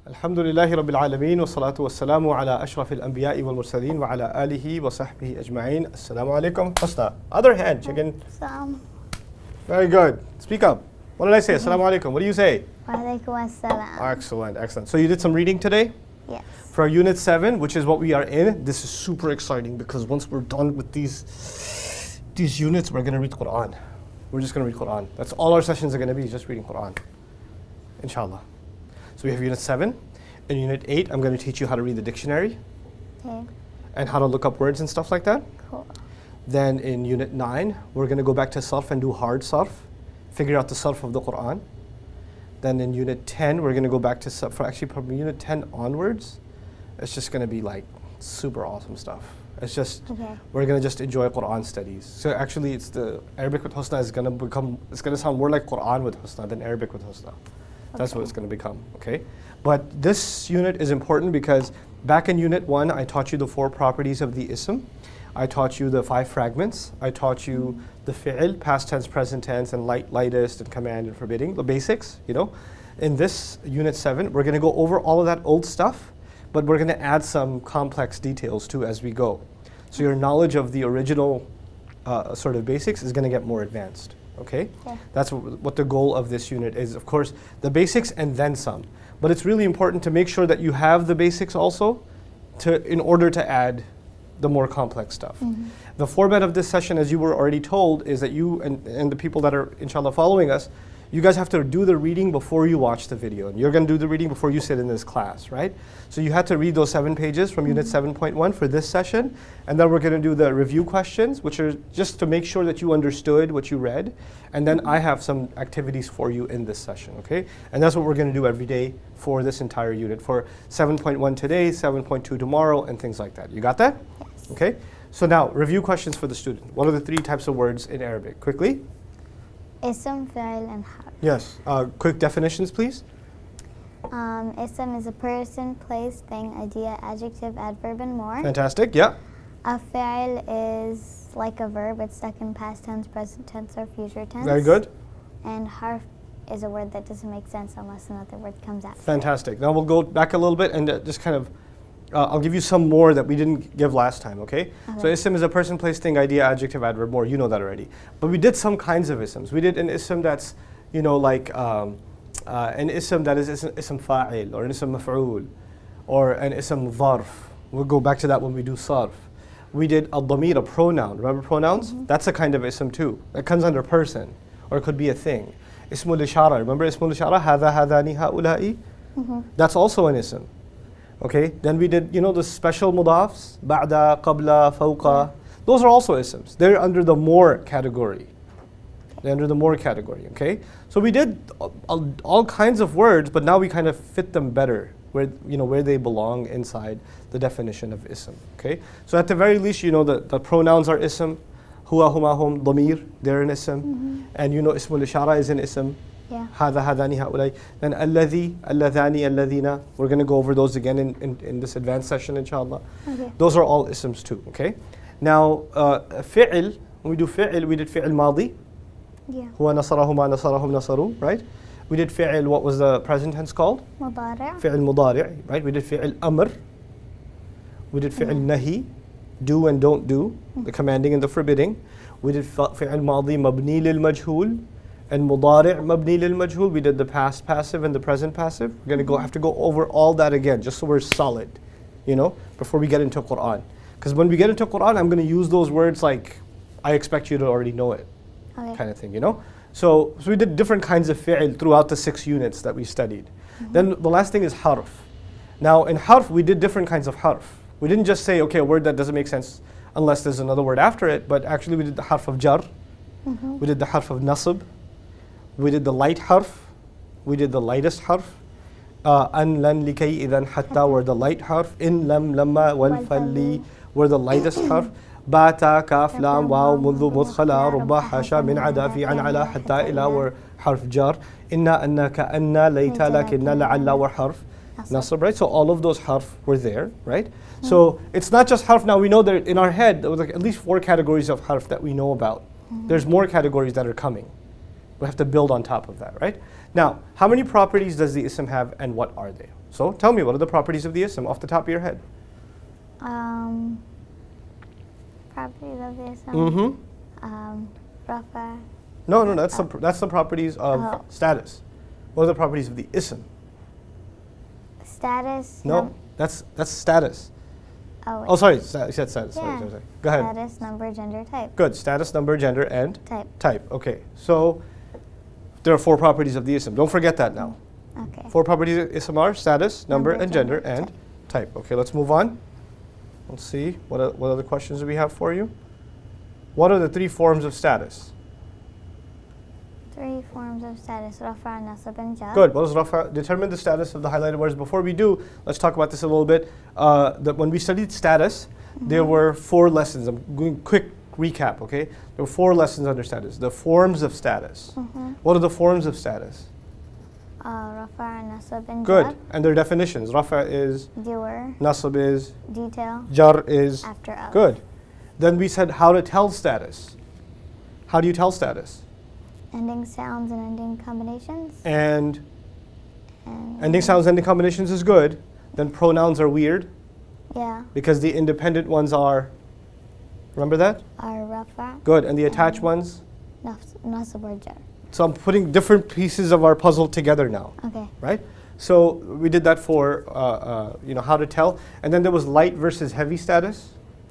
Alhamdulillahi Rabbil Alameen wa salatu wa salamu ala ashrafil anbiya'i wal mursaleen wa ala alihi wa sahbihi ajma'een. Assalamu alaikum. Husna. Other hand, chicken. Salam. Very good. Speak up. What did I say? Assalamu alaikum. What do you say? Walaikum assalam. Excellent, excellent. So you did some reading today? Yes. For our Unit 7, which is what we are in. This is super exciting because once we're done with these units, we're going to read Quran. We're just going to read Quran. That's all our sessions are going to be, just reading Quran. Inshallah. So we have Unit 7. In Unit 8, I'm going to teach you how to read the dictionary. Okay. And how to look up words and stuff like that. Cool. Then in Unit 9, we're going to go back to sarf and do hard sarf. Figure out the sarf of the Quran. Then in Unit 10, we're going to go back to sarf. Actually, from Unit 10 onwards, it's just going to be like super awesome stuff. It's just, we're going to just enjoy Quran studies. So actually, it's the Arabic with Husna is going to become, it's going to sound more like Quran with Husna than Arabic with Husna. That's what it's going to become, okay? But this unit is important because back in Unit 1, I taught you the 4 properties of the ism. I taught you the 5 fragments. I taught you the fi'l, past tense, present tense, and lightest, and command, and forbidding, the basics, you know. In this Unit 7, we're going to go over all of that old stuff, but we're going to add some complex details too as we go. So your knowledge of the original sort of basics is going to get more advanced. Okay? Yeah. That's what the goal of this unit is. Of course, the basics and then some. But it's really important to make sure that you have the basics also in order to add the more complex stuff. The format of this session, as you were already told, is that you and the people that are inshallah following us, you guys have to do the reading before you watch the video. And you're going to do the reading before you sit in this class, right? So you had to read those 7 pages from Unit 7.1 for this session. And then we're going to do the review questions, which are just to make sure that you understood what you read. And then I have some activities for you in this session, okay? And that's what we're going to do every day for this entire unit. For 7.1 today, 7.2 tomorrow, and things like that. You got that? Yes. Okay? So now, review questions for the student. What are the 3 types of words in Arabic? Quickly. Ism, fi'l, and harf. Yes. Quick definitions, please. Ism is a person, place, thing, idea, adjective, adverb, and more. Fantastic. Yeah. A fi'l is like a verb. It's stuck in past tense, present tense, or future tense. Very good. And harf is a word that doesn't make sense unless another word comes after. Fantastic. Now we'll go back a little bit and just kind of, I'll give you some more that we didn't give last time, okay? So ism is a person, place, thing, idea, adjective, adverb, more. You know that already. But we did some kinds of isms. We did an ism that's, you know, like an ism that is ism fa'il, or an ism maf'ul, or an ism dharf. We'll go back to that when we do sarf. We did a dhamir, a pronoun. Remember pronouns? That's a kind of ism too. That comes under person, or it could be a thing. Ismul ishara. Remember ismul ishara? Hadha, hadani, ha'ula'i? That's also an ism. Okay, then we did, you know, the special mudafs, ba'da, qabla, fawqa. Those are also isms. They're under the more category. They're under the more category, okay? So we did all kinds of words, but now we kind of fit them better, where, you know, where they belong inside the definition of ism, okay? So at the very least, you know, the pronouns are ism, huwa, huma, hum, dhamir, they're an ism. And you know, ismul ishara is an ism. Yeah. هذا هذاني هؤلاء. Then الذي اللذاني الذين. We're going to go over those again in this advanced session, inshallah. Okay. Those are all isms too, okay? Now, fi'l, when we do fi'l, we did fi'l madi. Yeah. هو نصرهما نصرهم نصروا, right? We did fi'l, what was the present tense called? Mudari'. fi'l mudari', right? We did fi'l amr. We did fi'l nahi, do and don't do, the commanding and the forbidding. We did fi'l madi mabni lil majhul. And mudari' mabni lil majhul, we did the past passive and the present passive. We're going to have to go over all that again, just so we're solid, you know, before we get into Quran. Because when we get into Quran, I'm going to use those words like I expect you to already know it, kind of thing, you know. So we did different kinds of fi'l throughout the 6 units that we studied. Then the last thing is harf. Now in harf, we did different kinds of harf. We didn't just say, okay, a word that doesn't make sense unless there's another word after it, but actually we did the harf of jar, we did the harf of nasb, we did the light harf, we did the lightest harf. An, lan, likay, idhan, hatta were the light harf. In, lam, lamma, wal, falli were the lightest harf. Bata, kaf, lam, waw, mundhu, mudkhala, rubba, hasha, min, ada, fi, an, ala, hatta, ila were harf jar. Inna, anna, ka, anna, layta, lakinna, la'alla were harf nasab, right? So all of those harf were there, right? So it's not just harf. Now we know that in our head there was like at least 4 categories of harf that we know about. There's more categories that are coming. We have to build on top of that, right? Now, how many properties does the ism have and what are they? So tell me, what are the properties of the ism off the top of your head? Properties of the ism. Mm-hmm. Rafa. No, that's the properties of status. What are the properties of the ism? Status. No, that's status. Oh, Oh, sorry, you said status. Yeah. Sorry. Go ahead. Status, number, gender, type. Good. Status, number, gender, and Type. type. Okay. So there are 4 properties of the ism. Don't forget that now. Okay. 4 properties of ism are status, number, Number, and gender, gender, and type. Okay, let's move on. Let's see. What other questions do we have for you? What are the 3 forms of status? 3 forms of status. Rafa, nasab, and jar. Good. What does rafa? Determine the status of the highlighted words. Before we do, let's talk about this a little bit. When we studied status, there were 4 lessons. I'm going quick recap, okay? There were 4 lessons under status. The forms of status. What are the forms of status? Rafa, nasab, and Good. jar. And their definitions. Rafa is, Doer. nasab is, Detail. jar is. After of. Good. Then we said how to tell status. How do you tell status? Ending sounds and ending combinations. And And ending sounds, ending combinations is good. Then pronouns are weird yeah. because the independent ones are, remember that? Rafa, Good. And the attached ones? nasab, or jar. So I'm putting different pieces of our puzzle together now, Okay. right? So we did that for, how to tell. And then there was light versus heavy status,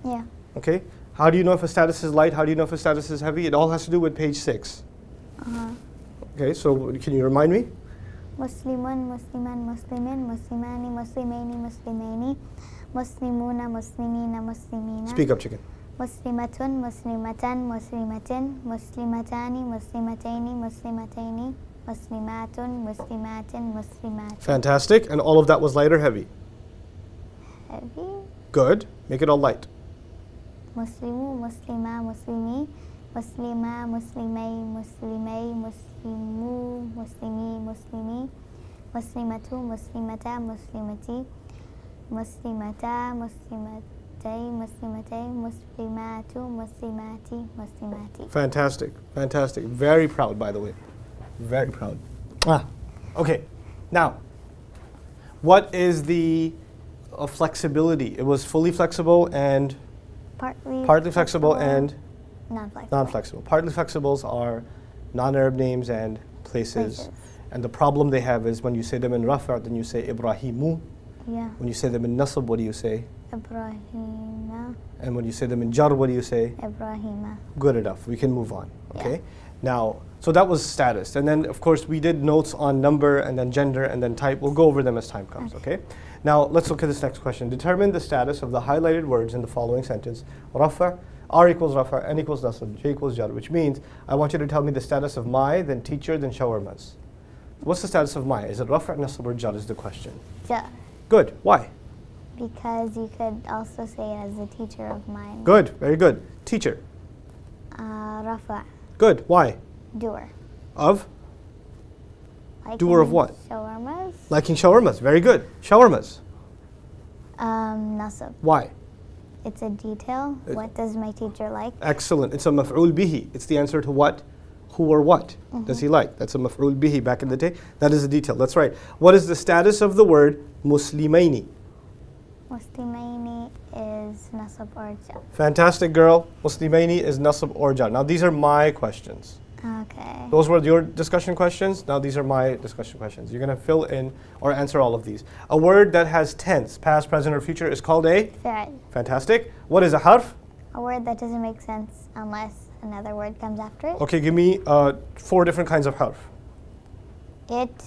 Yeah. okay? How do you know if a status is light? How do you know if a status is heavy? It all has to do with page 6. Okay, so can you remind me? Muslimun, Musliman, Muslimin, Muslimani, Muslimaini, Muslimaini, Muslimuna, Muslimina, Muslimina. Speak up, chicken. Muslimatun, Muslimatan, Muslimatin, Muslimatani, Muslimataini, Muslimataini, Muslimatun, Muslimatin, Muslimat. Fantastic. And all of that was light or heavy? Heavy. Good. Make it all light. Muslimu, Muslima, Muslimi, Muslima, Muslimai, Muslimai, Muslimu, Muslimi, Muslimi, Muslimatu, Muslimata, Muslimati, Muslimata, Muslimatai, Muslimatai, Muslimatu, Muslimati, Muslimati. Fantastic. Fantastic. Very proud, by the way. Very proud. Okay. Now, what is the flexibility? It was fully flexible and partly flexible and non-flexible. non-flexible. Partly flexibles are non-Arab names and places. And the problem they have is when you say them in Rafa', then you say Ibrahimu. Yeah. When you say them in Nasab, what do you say? Ibrahima, And when you say them in Jar, what do you say? Ibrahima. Good enough. We can move on. Okay. Yeah. Now, so that was status. And then, of course, we did notes on number and then gender and then type. We'll go over them as time comes. Okay. Now, let's look at this next question. Determine the status of the highlighted words in the following sentence. Rafa, R equals Rafa, N equals Nasab, J equals Jar, which means I want you to tell me the status of my, then teacher, then shawarmas. What's the status of my? Is it Rafa, Nasab, or Jar is the question. Jar. Good. Why? Because you could also say it as the teacher of mine. Good. Very good. Teacher. Rafa, Good. Why? doer. Of? Liking of what? Shawarmas. Liking shawarmas. Very good. Shawarmas. Nasab. Why? It's a detail. What does my teacher like? Excellent. It's a maf'ul bihi. It's the answer to what? Who or what does he like? That's a maf'ul bihi back in the day. That is a detail. That's right. What is the status of the word muslimaini? Muslimaini is nasab or jar. Fantastic, girl. Muslimaini is nasab or jar. Now, these are my questions. Okay. Those were your discussion questions. Now, these are my discussion questions. You're going to fill in or answer all of these. A word that has tense, past, present, or future is called a? Fi'al. Fantastic. What is a harf? A word that doesn't make sense unless another word comes after it. Okay, give me 4 different kinds of harf. It.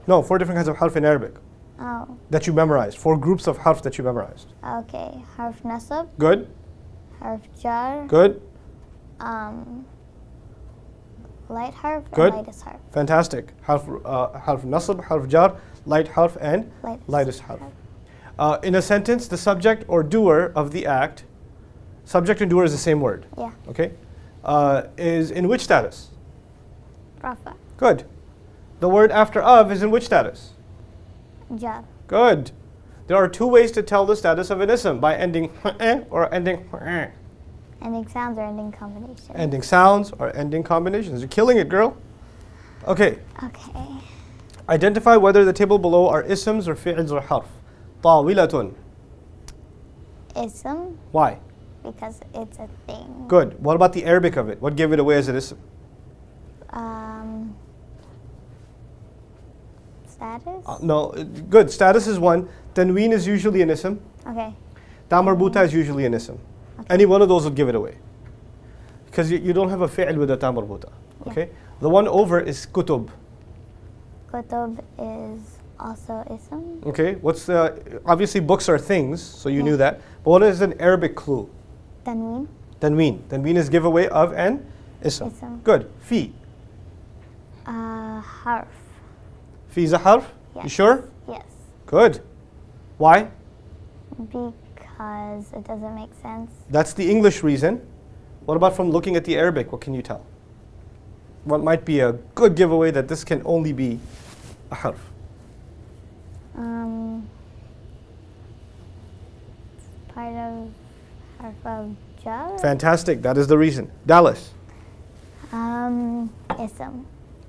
No, 4 different kinds of harf in Arabic Oh. that you memorized. 4 groups of harf that you memorized. Okay. Harf nasab. Good, Harf jar. good, Light harf. Good. And lightest harf. fantastic. Harf nasab, harf jar, light harf, and lightest harf. In a sentence, the subject or doer of the act, subject and doer is the same word, Yeah. okay, is in which status? Rafa. Good. The word after of is in which status? Jar. Good. There are 2 ways to tell the status of an ism, by ending or ending Ending sounds or ending combinations. ending sounds or ending combinations. You're killing it, girl. Okay. Okay. Identify whether the table below are isms or fi'ls or harf. طاولة. Ism, Why? because it's a thing. Good. What about the Arabic of it? What gave it away as an ism? Status? No. Good. Status is one. Tanween is usually an ism. Okay. Ta marbuta is usually an ism. Any one of those would give it away. Because you don't have a fi'l with a ta marbuta. Okay? The one over is kutub. Kutub is also ism. Okay? What's the obviously books are things, so you knew that. But what is an Arabic clue? Tanween. Tanween. Tanween is giveaway of an ism. Ism. Good. Fi. Harf. Fi is a harf? You Yes. sure? Yes. Good. Why? Because it doesn't make sense. That's the English reason. What about from looking at the Arabic? What can you tell? What might be a good giveaway that this can only be a harf? Part of harf of jar. Fantastic. That is the reason. Dallas. Ism.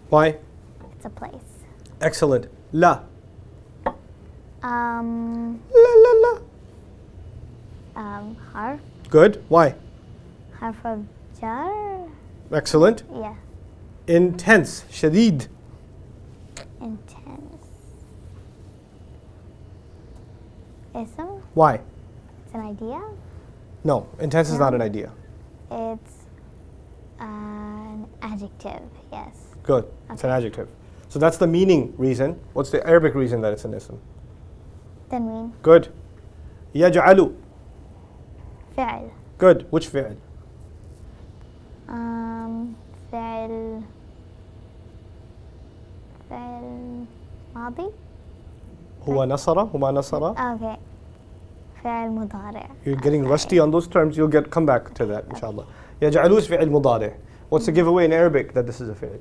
Why? It's a place. Excellent. La. Um, La la la. Harf. Good. Why? Harf of jar. Excellent. Yeah. Intense. Shadid. Intense. Ism. Why? It's an idea. No. Intense is No. not an idea. It's an adjective. Yes. Good. It's an Okay. adjective. So that's the meaning reason. What's the Arabic reason that it's an ism? Tanween. Good. يجعل. فعل. Good. Which fi'l? فعل. فعل ماضي. هو نصر. هما نصر. Okay. فعل مضارع. You're getting rusty on those terms. You'll come back to that, inshallah. يجعل is fi'l مضارع. What's the giveaway in Arabic that this is a fi'l?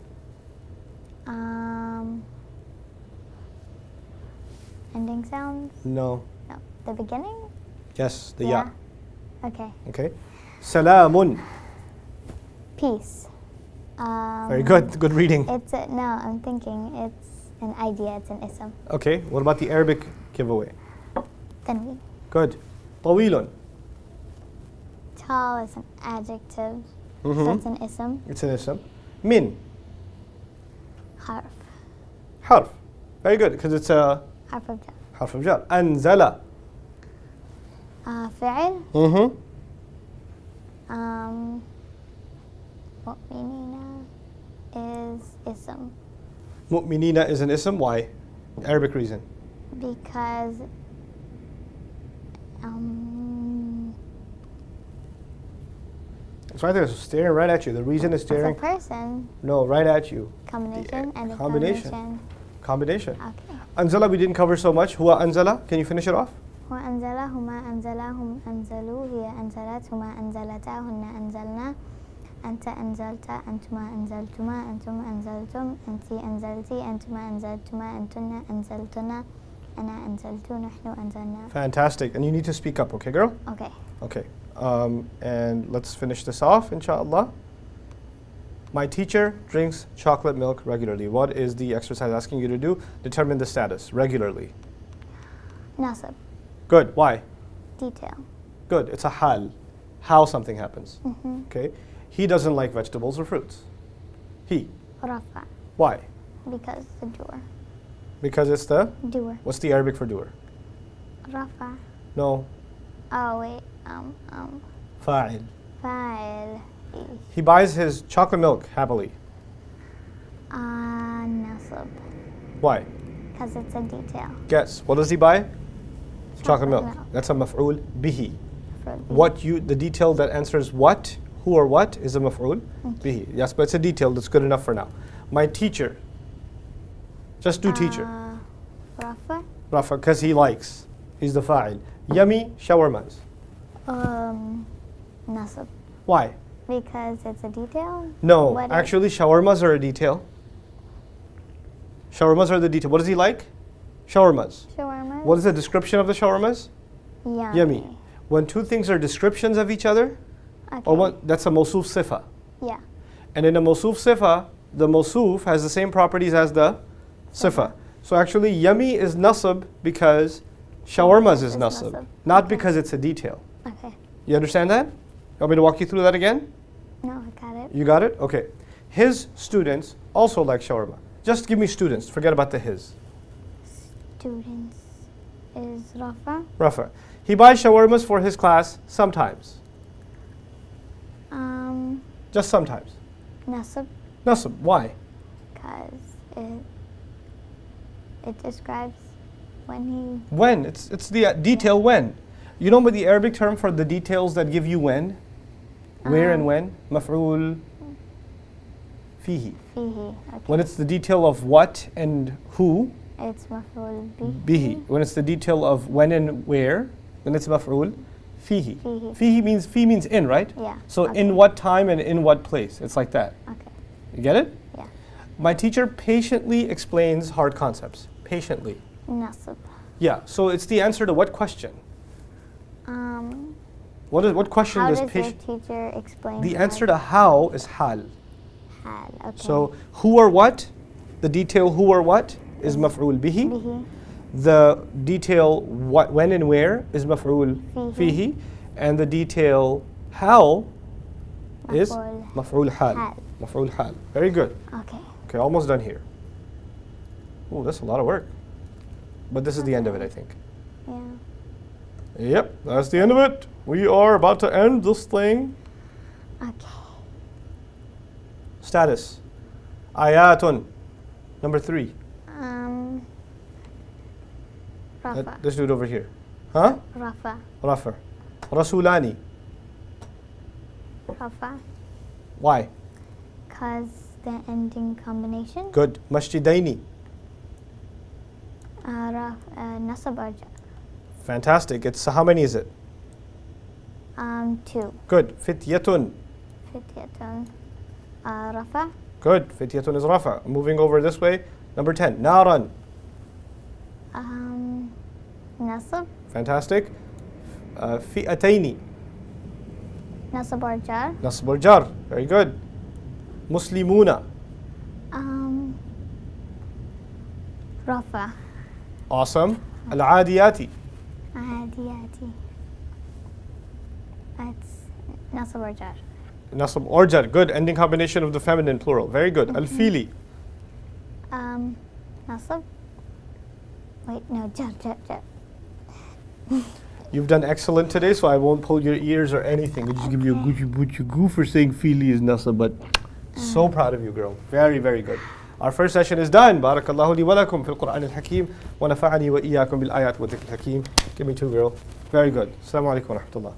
Ending sounds? No. No. The beginning? Yes, the ya. Okay. Okay. Salamun. Peace. Very good. Good reading. It's no, I'm thinking it's an idea, it's an ism. Okay. What about the Arabic giveaway? Tanween. Good. طويل. Tall is an adjective. So Mhm. it's an ism. It's an ism. Min. Harf. Harf. Very good, because it's a Harf of jar. harf of jar. Anzala. فعل. Mm-hmm. مؤمنين is ism Mu'minina is an ism. Why? Arabic reason. because It's right there. It's staring right at you. The reason is it's a staring. person No, right at you. combination and a combination. combination. Combination. Okay. Anzala we didn't cover so much. Huwa anzala. Can you finish it off? هو أنزل هما أنزلا هم أنزلوا هي أنزلت هما أنزلتا هن أنزلنا أنت أنزلت أنتما أنزلتما أنتم أنزلتم أنتِ أنزلتي أنتما أنزلتما أنتن أنزلتنا أنا أنزلت نحن أنزلنا. Fantastic. And you need to speak up, okay, girl? Okay. Okay. And let's finish this off, inshallah. My teacher drinks chocolate milk regularly. What is the exercise asking you to do? Determine the status regularly. نصب. Good. Why? Detail. Good. It's a hal. How something happens. Mhm. Okay. He doesn't like vegetables or fruits. He. رفع. Why? Because the doer. Because it's the. Doer. What's the Arabic for doer? رفع. No. Oh wait. Fa'il. فاعل. He buys his chocolate milk happily. نصب. Why? Because it's a detail. Guess. What does he buy? Chocolate milk. milk. That's a maf'ul bihi. For The detail that answers what, who or what is a maf'ul bihi. Yes, but it's a detail that's good enough for now. My teacher. Just do teacher. رفع. Rafa, because he likes. He's the fa'il. Yummy shawarmas. نصب. Why? Because it's a detail? No, What is- actually shawarmas are a detail. Shawarmas are the detail. What does he like? Shawarmas. Shawarma? What is the description of the shawarmas? Yummy. Yummy. When two things are descriptions of each other, Okay. or that's a mawsuf sifa. Yeah. And in a mawsuf sifa, the mawsoof has the same properties as the sifa. So actually, yummy is nasab because shawarmas is nasab, not because it's a detail. Okay. You understand that? You want me to walk you through that again? No, I got it. You got it? Okay. His students also like shawarma. Just give me students. Forget about the his. Students is Rafa. Rafa. He buys shawarmas for his class sometimes. Just sometimes. Nasab, Nasab. Why? because it describes when When. It's the detail when. You know what the Arabic term for the details that give you when? Where and when? Maf'ul fihi. fihi. Okay. When it's the detail of what and who, It's maf'ul bihi. When it's the detail of when and where, then it's maf'ul fihi. Fihi. Fi means in, right? Yeah. So okay. in what time and in what place. It's like that. Okay. You get it? Yeah. My teacher patiently explains hard concepts. Patiently. Nasab. Yeah. So it's the answer to what question? What question How does does your patient? teacher explain? The answer to how is hal. hal? Okay. So who or what? The detail who or what is maf'ul bihi. bihi, The detail what, when and where is maf'ul Fihi. fihi. And the detail how is Maf'ul maf'ul hal. hal. Maf'ul hal. Very good. Okay. Okay, almost done here. Oh, that's a lot of work. But this is the end of it, I think. Yeah. Yep, that's the end of it. We are about to end this thing. Okay. Status. Ayatun. Number 3. Rafa. Let's do it over here. Huh? Rafa. Rafa. Rasulani. Rafa. Why? Cause the ending combination. Good. Masjidaini. Nasab or jar. Fantastic. It's how many is it? 2. Good. Fityatun. Fityatun. Rafa. Good. Fityatun is Rafa. Moving over this way. Number 10. Naran. Nasab. Fantastic. Fi'ataini. Nasab or jar. Nasb or jar. Very good. Muslimuna. Rafa. Awesome. Al-adiyati. Adiyati. That's nasab or jar. Nasb or jar. Good. Ending combination of the feminine plural. Very good. Al-fili. Nasab. Wait, no, jar. You've done excellent today, so I won't pull your ears or anything. I'll just give you a goochie goo for saying fili is nasab, but so proud of you, girl. Very, very good. Our first session is done. Barakallahu li wa lakum fil Qur'an al-Hakim wa nafa'ani wa iyyakum bil ayat wa dhikr al-Hakim. Give me 2, girl. Very good. Assalamu alaikum wa rahmatullah.